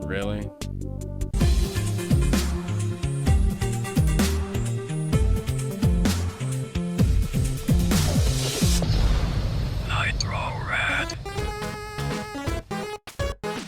Really? Nitro Rad.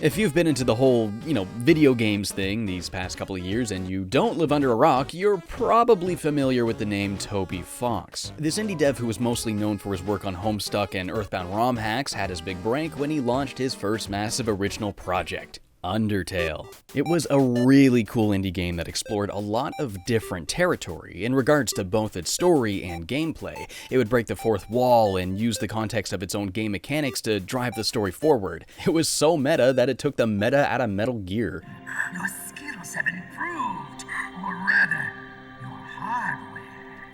If you've been into the whole, video games thing these past couple of years and you don't live under a rock, you're probably familiar with the name Toby Fox. This indie dev who was mostly known for his work on Homestuck and Earthbound ROM hacks had his big break when he launched his first massive original project, Undertale. It was a really cool indie game that explored a lot of different territory in regards to both its story and gameplay. It would break the fourth wall and use the context of its own game mechanics to drive the story forward. It was so meta that it took the meta out of Metal Gear. Your skills have improved, or rather, your hardware.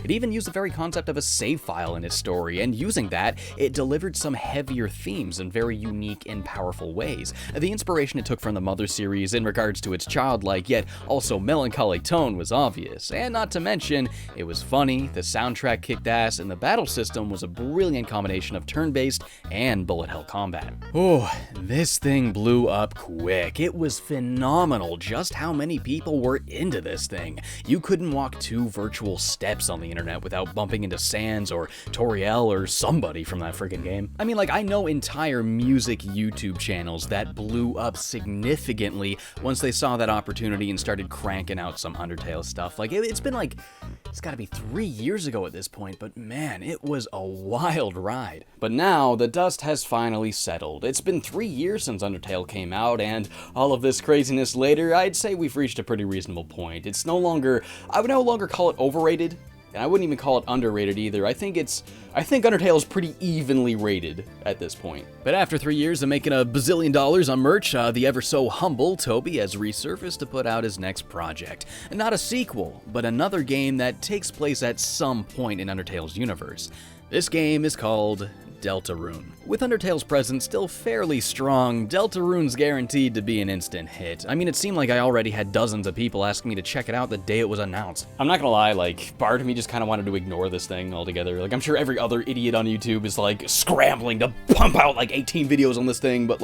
It even used the very concept of a save file in its story, and using that, it delivered some heavier themes in very unique and powerful ways. The inspiration it took from the Mother series in regards to its childlike yet also melancholy tone was obvious, and not to mention, it was funny, the soundtrack kicked ass, and the battle system was a brilliant combination of turn-based and bullet hell combat. Oh, this thing blew up quick. It was phenomenal just how many people were into this thing. You couldn't walk 2 virtual steps on the internet without bumping into Sans or Toriel or somebody from that friggin' game. I mean, I know entire music YouTube channels that blew up significantly once they saw that opportunity and started cranking out some Undertale stuff. It's gotta be 3 years ago at this point, but man, it was a wild ride. But now, the dust has finally settled. It's been 3 years since Undertale came out, and all of this craziness later, I'd say we've reached a pretty reasonable point. I would no longer call it overrated, and I wouldn't even call it underrated either. I think Undertale is pretty evenly rated at this point. But after 3 years of making $1 bazillion on merch, the ever so humble Toby has resurfaced to put out his next project. Not a sequel, but another game that takes place at some point in Undertale's universe. This game is called Deltarune. With Undertale's presence still fairly strong, Deltarune's guaranteed to be an instant hit. I mean, it seemed like I already had dozens of people asking me to check it out the day it was announced. I'm not gonna lie, part of me just kind of wanted to ignore this thing altogether. I'm sure every other idiot on YouTube is scrambling to pump out 18 videos on this thing, but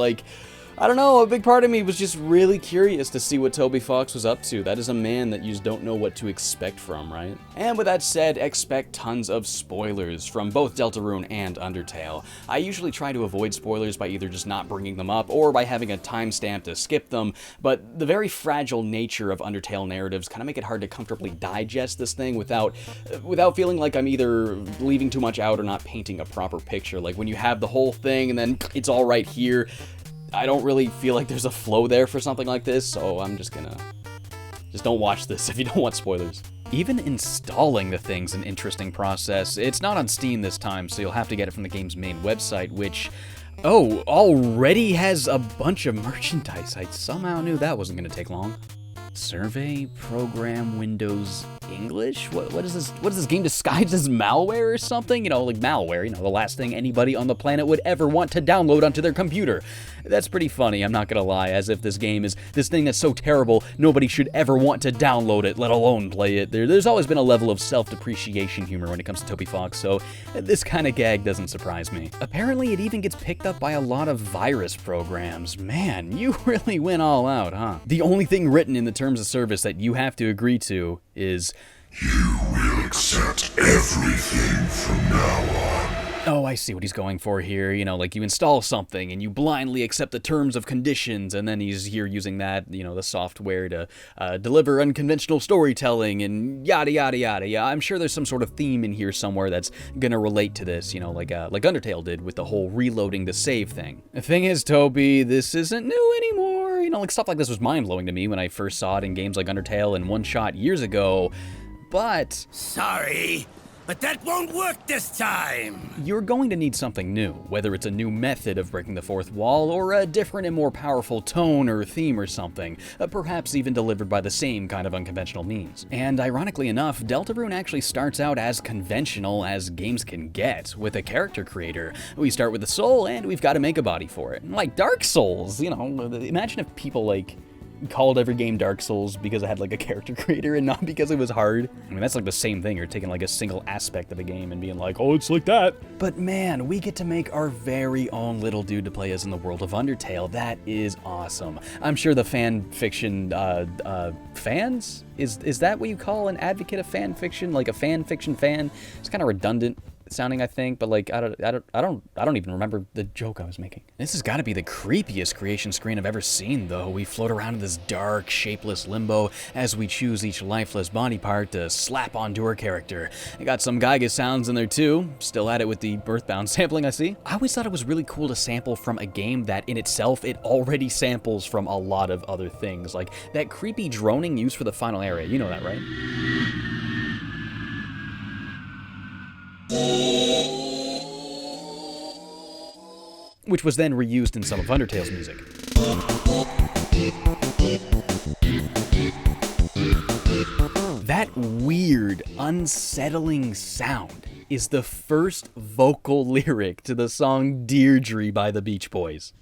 I don't know, a big part of me was just really curious to see what Toby Fox was up to. That is a man that you just don't know what to expect from, right? And with that said, expect tons of spoilers from both Deltarune and Undertale. I usually try to avoid spoilers by either just not bringing them up or by having a timestamp to skip them, but the very fragile nature of Undertale narratives kind of make it hard to comfortably digest this thing without feeling like I'm either leaving too much out or not painting a proper picture. Like when you have the whole thing and then it's all right here, I don't really feel like there's a flow there for something like this, so I'm just don't watch this if you don't want spoilers. Even installing the thing's an interesting process. It's not on Steam this time, so you'll have to get it from the game's main website, which, already has a bunch of merchandise. I somehow knew that wasn't going to take long. Survey program Windows English? What is this? What is this game disguised as malware or something? Malware, the last thing anybody on the planet would ever want to download onto their computer. That's pretty funny, I'm not gonna lie, as if this game is this thing that's so terrible, nobody should ever want to download it, let alone play it. There's always been a level of self-depreciation humor when it comes to Toby Fox, so this kind of gag doesn't surprise me. Apparently, it even gets picked up by a lot of virus programs. Man, you really went all out, huh? The only thing written in the terms of service that you have to agree to is, "You will accept everything from now on." Oh, I see what he's going for here. You install something and you blindly accept the terms of conditions, and then he's here using that, the software to deliver unconventional storytelling and yada, yada, yada. Yeah, I'm sure there's some sort of theme in here somewhere that's gonna relate to this, like Undertale did with the whole reloading the save thing. The thing is, Toby, this isn't new anymore. Stuff like this was mind-blowing to me when I first saw it in games like Undertale and One Shot years ago, but... Sorry, But that won't work this time! You're going to need something new, whether it's a new method of breaking the fourth wall, or a different and more powerful tone or theme or something, perhaps even delivered by the same kind of unconventional means. And ironically enough, Deltarune actually starts out as conventional as games can get, with a character creator. We start with the soul, and we've got to make a body for it. Like Dark Souls, you know, imagine if people, like, called every game Dark Souls because it had like a character creator and not because it was hard. I mean, that's like the same thing. You're taking like a single aspect of a game and being like, oh, it's like that. But man, we get to make our very own little dude to play as in the world of Undertale. That is awesome. I'm sure the fan fiction fans? Is that what you call an advocate of fan fiction? Like a fan fiction fan? It's kind of redundant sounding, I think, but like I don't even remember the joke I was making. This has got to be the creepiest creation screen I've ever seen, though. We float around in this dark, shapeless limbo as we choose each lifeless body part to slap onto our character. I got some Geiger sounds in there too. Still at it with the Earthbound sampling, I see. I always thought it was really cool to sample from a game that in itself it already samples from a lot of other things, like that creepy droning used for the final area. You know that, right? Which was then reused in some of Undertale's music. That weird, unsettling sound is the first vocal lyric to the song Deirdre by the Beach Boys.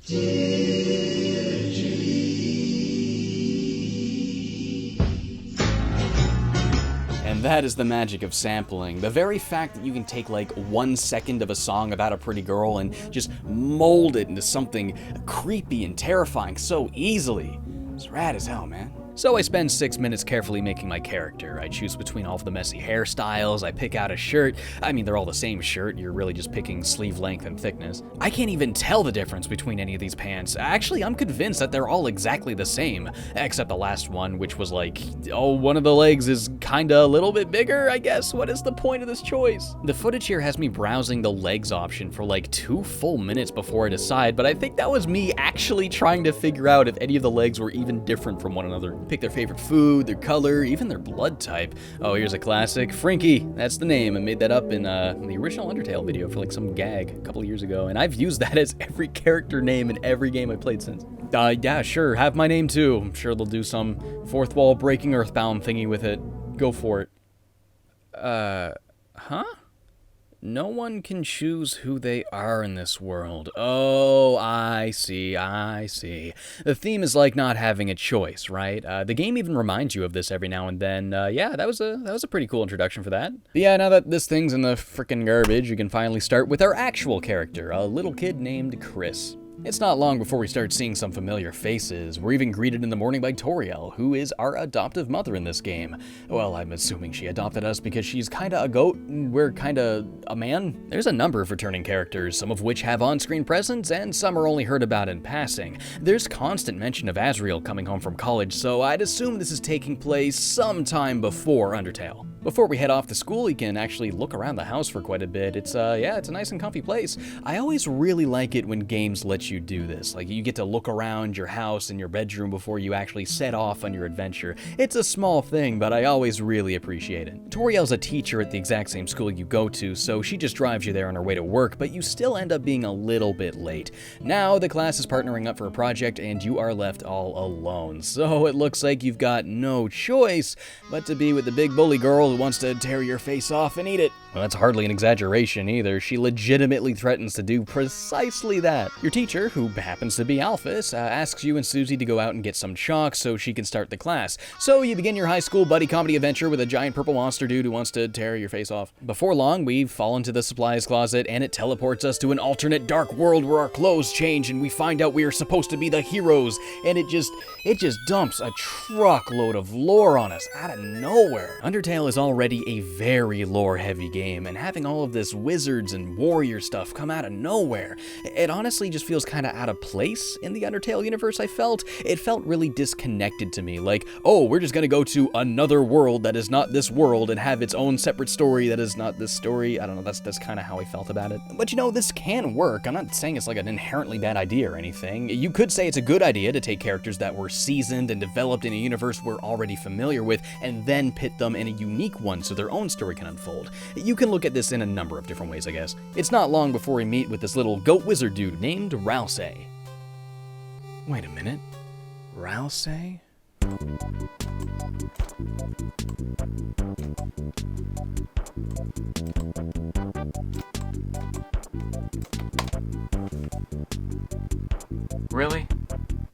And that is the magic of sampling. The very fact that you can take like 1 second of a song about a pretty girl and just mold it into something creepy and terrifying so easily. It's rad as hell, man. So I spend 6 minutes carefully making my character. I choose between all of the messy hairstyles, I pick out a shirt. I mean, they're all the same shirt, you're really just picking sleeve length and thickness. I can't even tell the difference between any of these pants. Actually, I'm convinced that they're all exactly the same, except the last one, which was like, oh, one of the legs is kinda a little bit bigger, I guess. What is the point of this choice? The footage here has me browsing the legs option for like 2 full minutes before I decide, but I think that was me actually trying to figure out if any of the legs were even different from one another. Pick their favorite food, their color, even their blood type. Oh, here's a classic. Frankie, that's the name. I made that up in the original Undertale video for like some gag a couple of years ago, and I've used that as every character name in every game I played since. Yeah, sure, have my name too. I'm sure they'll do some fourth wall breaking Earthbound thingy with it. Go for it. Huh? No one can choose who they are in this world. Oh, I see. The theme is like not having a choice, right? The game even reminds you of this every now and then. Yeah, that was a pretty cool introduction for that. But yeah, now that this thing's in the frickin' garbage, you can finally start with our actual character, a little kid named Chris. It's not long before we start seeing some familiar faces. We're even greeted in the morning by Toriel, who is our adoptive mother in this game. Well, I'm assuming she adopted us because she's kinda a goat and we're kinda a man. There's a number of returning characters, some of which have on-screen presence and some are only heard about in passing. There's constant mention of Asriel coming home from college, so I'd assume this is taking place sometime before Undertale. Before we head off to school, you can actually look around the house for quite a bit. It's a nice and comfy place. I always really like it when games let you do this. Like, you get to look around your house and your bedroom before you actually set off on your adventure. It's a small thing, but I always really appreciate it. Toriel's a teacher at the exact same school you go to, so she just drives you there on her way to work, but you still end up being a little bit late. Now, the class is partnering up for a project, and you are left all alone. So it looks like you've got no choice but to be with the big bully girl who wants to tear your face off and eat it. Well, that's hardly an exaggeration either. She legitimately threatens to do precisely that. Your teacher, who happens to be Alphys, asks you and Susie to go out and get some chalk so she can start the class. So you begin your high school buddy comedy adventure with a giant purple monster dude who wants to tear your face off. Before long, we fall into the supplies closet and it teleports us to an alternate dark world where our clothes change and we find out we are supposed to be the heroes, and it just dumps a truckload of lore on us out of nowhere. Undertale is already a very lore-heavy game, and having all of this wizards and warrior stuff come out of nowhere, it honestly just feels kind of out of place in the Undertale universe. It felt really disconnected to me, like, oh, we're just gonna go to another world that is not this world and have its own separate story that is not this story. I don't know, that's kind of how I felt about it. But you know, this can work. I'm not saying it's like an inherently bad idea or anything. You could say it's a good idea to take characters that were seasoned and developed in a universe we're already familiar with and then pit them in a unique one so their own story can unfold. You You can look at this in a number of different ways, I guess. It's not long before we meet with this little goat wizard dude named Rousey. Wait a minute. Rousey? Really?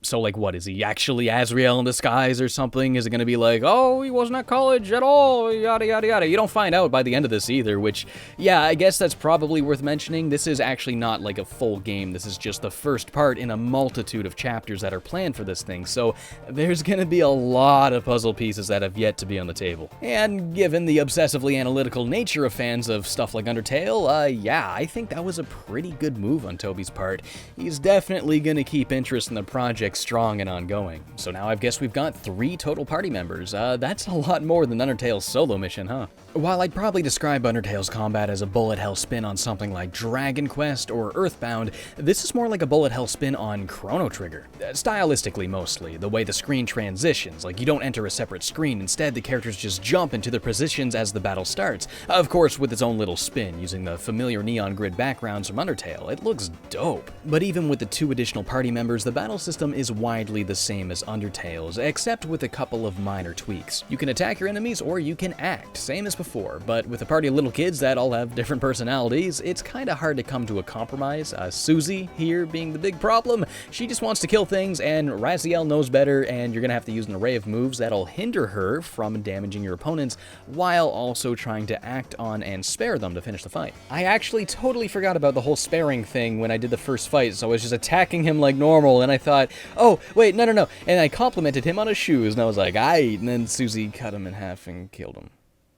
So, like, what, is he actually Azrael in disguise or something? Is it gonna be like, oh, he wasn't at college at all, yada yada yada? You don't find out by the end of this either, which, yeah, I guess that's probably worth mentioning. This is actually not like a full game. This is just the first part in a multitude of chapters that are planned for this thing, so there's gonna be a lot of puzzle pieces that have yet to be on the table. And given the obsessively analytical nature of fans of stuff like Undertale, yeah, I think that was a pretty good move on Toby's part. He's definitely gonna keep interest in the project strong and ongoing. So now I guess we've got 3 total party members. That's a lot more than Undertale's solo mission, huh? While I'd probably describe Undertale's combat as a bullet hell spin on something like Dragon Quest or Earthbound, this is more like a bullet hell spin on Chrono Trigger. Stylistically mostly, the way the screen transitions, like you don't enter a separate screen, instead the characters just jump into their positions as the battle starts. Of course with its own little spin, using the familiar neon grid backgrounds from Undertale. It looks dope. But even with the 2 additional party members, the battle system is widely the same as Undertale's, except with a couple of minor tweaks. You can attack your enemies or you can act, same as before, but with a party of little kids that all have different personalities, it's kinda hard to come to a compromise. Susie here being the big problem. She just wants to kill things, and Raziel knows better, and you're gonna have to use an array of moves that'll hinder her from damaging your opponents, while also trying to act on and spare them to finish the fight. I actually totally forgot about the whole sparing thing when I did the first fight, so I was just attacking him like normal, and I thought, oh, wait, no, and I complimented him on his shoes, and I was like, aight, and then Susie cut him in half and killed him.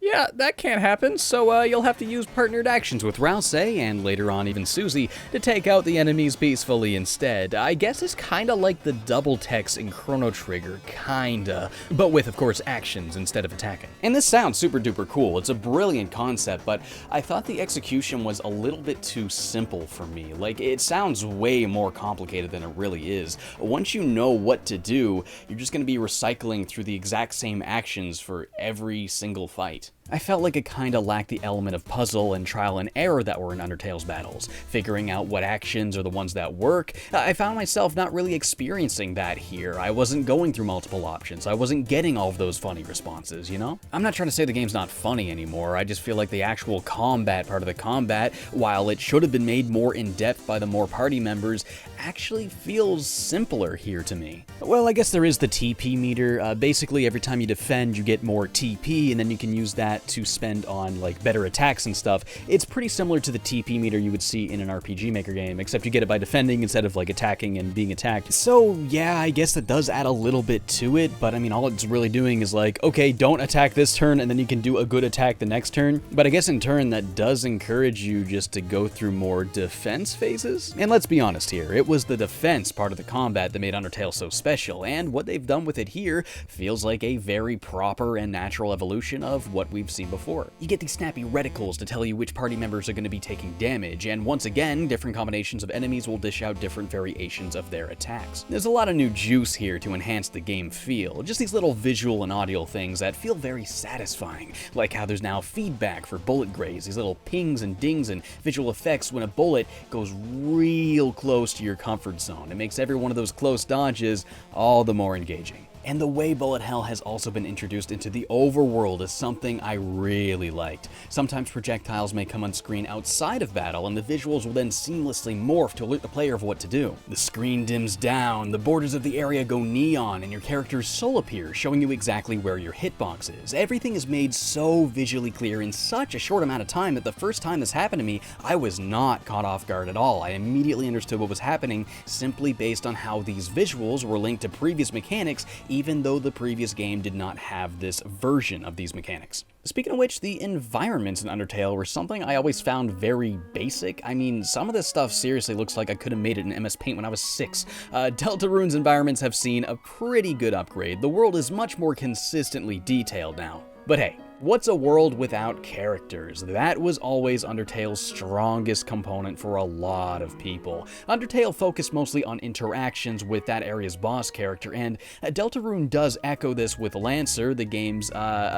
Yeah, that can't happen, so you'll have to use partnered actions with Rousey, and later on even Susie, to take out the enemies peacefully instead. I guess it's kinda like the double text in Chrono Trigger, kinda, but with, of course, actions instead of attacking. And this sounds super duper cool, it's a brilliant concept, but I thought the execution was a little bit too simple for me. Like, it sounds way more complicated than it really is. Once you know what to do, you're just gonna be recycling through the exact same actions for every single fight. I felt like it kinda lacked the element of puzzle and trial and error that were in Undertale's battles, figuring out what actions are the ones that work. I found myself not really experiencing that here. I wasn't going through multiple options. I wasn't getting all of those funny responses, you know? I'm not trying to say the game's not funny anymore. I just feel like the actual combat part of the combat, while it should have been made more in-depth by the more party members, actually feels simpler here to me. Well, I guess there is the TP meter. Basically, every time you defend, you get more TP, and then you can use that to spend on like better attacks and stuff. It's pretty similar to the TP meter you would see in an RPG Maker game, except you get it by defending instead of like attacking and being attacked. So yeah, I guess that does add a little bit to it, but I mean, all it's really doing is like, okay, don't attack this turn, and then you can do a good attack the next turn. But I guess in turn, that does encourage you just to go through more defense phases. And let's be honest here, it was the defense part of the combat that made Undertale so special, and what they've done with it here feels like a very proper and natural evolution of what we've seen before. You get these snappy reticles to tell you which party members are going to be taking damage, and once again, different combinations of enemies will dish out different variations of their attacks. There's a lot of new juice here to enhance the game feel, just these little visual and audio things that feel very satisfying, like how there's now feedback for bullet graze, these little pings and dings and visual effects when a bullet goes real close to your comfort zone. It makes every one of those close dodges all the more engaging. And the way bullet hell has also been introduced into the overworld is something I really liked. Sometimes projectiles may come on screen outside of battle, and the visuals will then seamlessly morph to alert the player of what to do. The screen dims down, the borders of the area go neon, and your character's soul appears, showing you exactly where your hitbox is. Everything is made so visually clear in such a short amount of time that the first time this happened to me, I was not caught off guard at all. I immediately understood what was happening simply based on how these visuals were linked to previous mechanics, even though the previous game did not have this version of these mechanics. Speaking of which, the environments in Undertale were something I always found very basic. I mean, some of this stuff seriously looks like I could have made it in MS Paint when I was 6. Deltarune's environments have seen a pretty good upgrade. The world is much more consistently detailed now. But hey, What's a world without characters? That was always Undertale's strongest component for a lot of people. Undertale focused mostly on interactions with that area's boss character, and Deltarune does echo this with Lancer, the game's,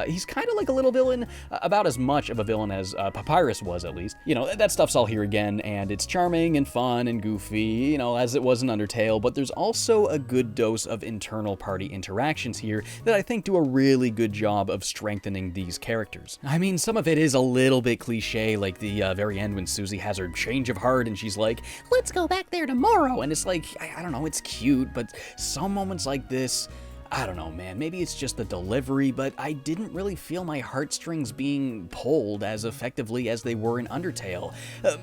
he's kind of like a little villain, about as much of a villain as Papyrus was, at least. You know, that stuff's all here again, and it's charming and fun and goofy, you know, as it was in Undertale, but there's also a good dose of internal party interactions here that I think do a really good job of strengthening these characters. I mean, some of it is a little bit cliche, like the very end when Susie has her change of heart and she's like, let's go back there tomorrow, and it's like, I don't know, it's cute, but some moments like this, I don't know, man, maybe it's just the delivery, but I didn't really feel my heartstrings being pulled as effectively as they were in Undertale.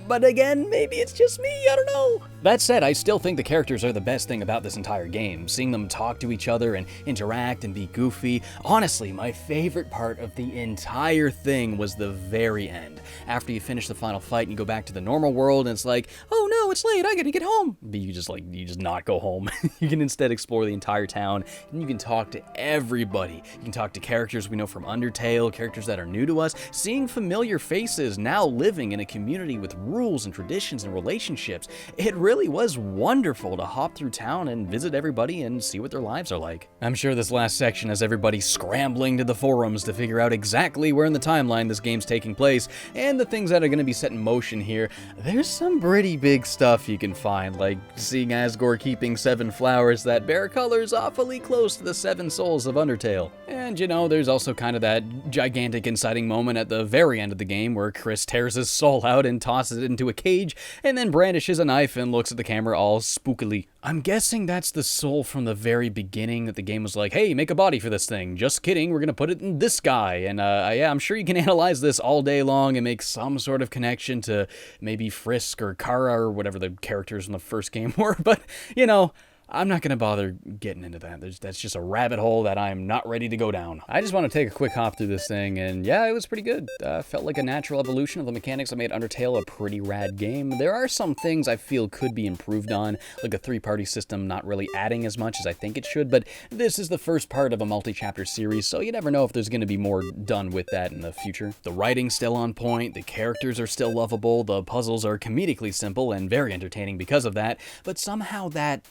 But again, maybe it's just me, I don't know. That said, I still think the characters are the best thing about this entire game. Seeing them talk to each other and interact and be goofy. Honestly, my favorite part of the entire thing was the very end. After you finish the final fight and you go back to the normal world and it's like, oh no, it's late, I gotta get home. But you just not go home. You can instead explore the entire town and you can talk to everybody. You can talk to characters we know from Undertale, characters that are new to us, seeing familiar faces now living in a community with rules and traditions and relationships. It really was wonderful to hop through town and visit everybody and see what their lives are like. I'm sure this last section has everybody scrambling to the forums to figure out exactly where in the timeline this game's taking place and the things that are going to be set in motion here. There's some pretty big stuff you can find, like seeing Asgore keeping 7 flowers that bear colors awfully close to the 7 souls of Undertale. And you know, there's also kind of that gigantic inciting moment at the very end of the game where Chris tears his soul out and tosses it into a cage and then brandishes a knife and looks at the camera all spookily. I'm guessing that's the soul from the very beginning that the game was like, hey, make a body for this thing. Just kidding, we're gonna put it in this guy. And yeah, I'm sure you can analyze this all day long and make some sort of connection to maybe Frisk or Kara or whatever the characters in the first game were, but you know, I'm not going to bother getting into that. That's just a rabbit hole that I'm not ready to go down. I just want to take a quick hop through this thing, and yeah, it was pretty good. Felt like a natural evolution of the mechanics that made Undertale a pretty rad game. There are some things I feel could be improved on, like a 3-party system not really adding as much as I think it should, but this is the first part of a multi-chapter series, so you never know if there's going to be more done with that in the future. The writing's still on point, the characters are still lovable, the puzzles are comedically simple and very entertaining because of that, but somehow that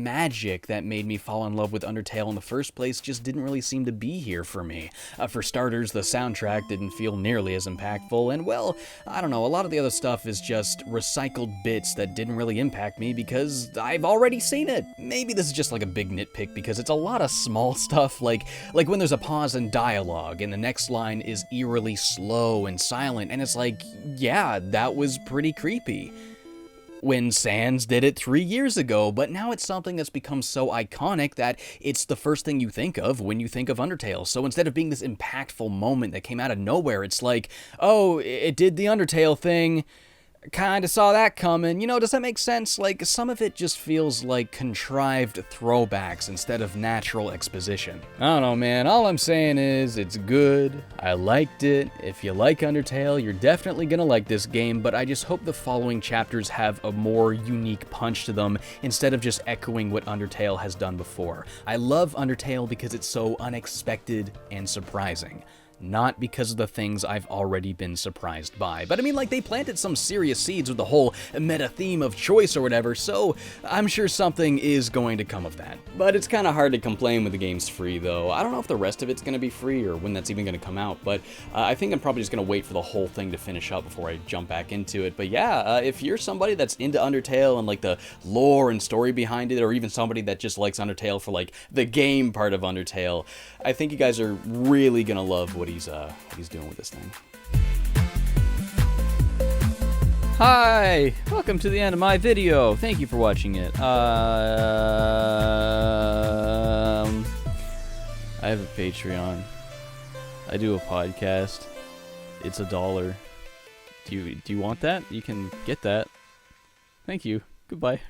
magic that made me fall in love with Undertale in the first place just didn't really seem to be here for me. For starters, the soundtrack didn't feel nearly as impactful, and well, I don't know, a lot of the other stuff is just recycled bits that didn't really impact me because I've already seen it. Maybe this is just like a big nitpick because it's a lot of small stuff, like when there's a pause in dialogue and the next line is eerily slow and silent, and it's like, yeah, that was pretty creepy when Sans did it 3 years ago, but now it's something that's become so iconic that it's the first thing you think of when you think of Undertale. So instead of being this impactful moment that came out of nowhere, it's like, oh, it did the Undertale thing, kinda saw that coming. You know, does that make sense? Like, some of it just feels like contrived throwbacks instead of natural exposition. I don't know, man. All I'm saying is, it's good. I liked it. If you like Undertale, you're definitely gonna like this game, but I just hope the following chapters have a more unique punch to them instead of just echoing what Undertale has done before. I love Undertale because it's so unexpected and surprising. Not because of the things I've already been surprised by. But I mean, like, they planted some serious seeds with the whole meta theme of choice or whatever, so I'm sure something is going to come of that. But it's kind of hard to complain when the game's free, though. I don't know if the rest of it's going to be free or when that's even going to come out, but I think I'm probably just going to wait for the whole thing to finish up before I jump back into it. But yeah, if you're somebody that's into Undertale and like the lore and story behind it, or even somebody that just likes Undertale for like the game part of Undertale, I think you guys are really going to love what he's doing with this thing. Hi! Welcome to the end of my video. Thank you for watching it. I have a Patreon. I do a podcast. It's $1. Do you want that? You can get that. Thank you. Goodbye.